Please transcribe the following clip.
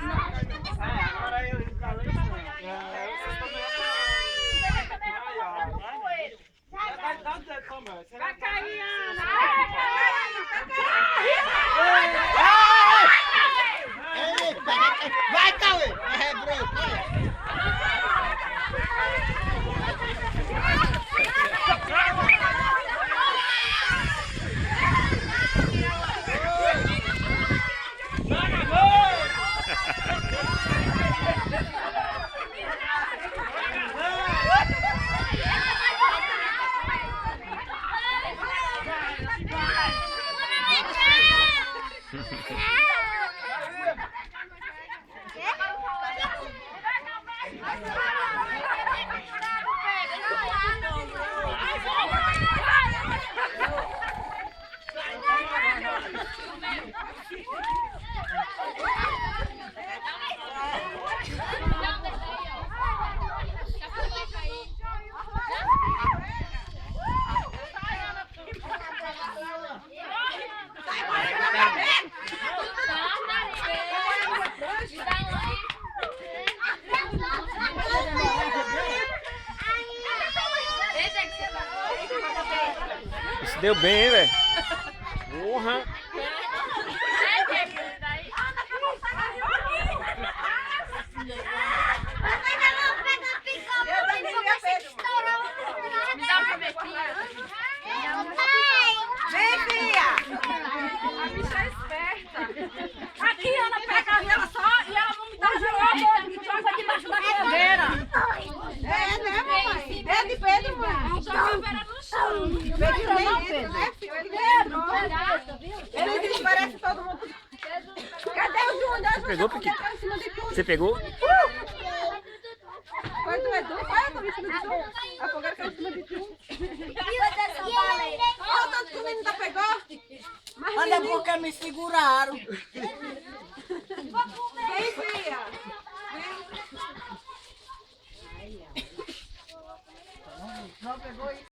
Agora eu falei vai cair, Ana! Vai, Cauê! É, broco! Isso deu bem, hein, velho? Porra! Vem, filha! A bicha é esperta. Aqui, Ana, pega ela só e ela não me dá jogo. Joga debaixo da cadeira. É, né, mamãe? Pedro, Pedro, mãe. Joga a cadeira no chão. Pedro, não, Pedro. Pedro. Ele desparece todo mundo. Cadê o Júnior? Você pegou, Piquito? Você pegou? Vai, tu é doido? Vai, eu tô em cima de tu. A fogueira caiu em cima de tu. Olha o tanto que o menino ainda pegou. Mas Olha porque me seguraram. vem, filha. Não pegou isso?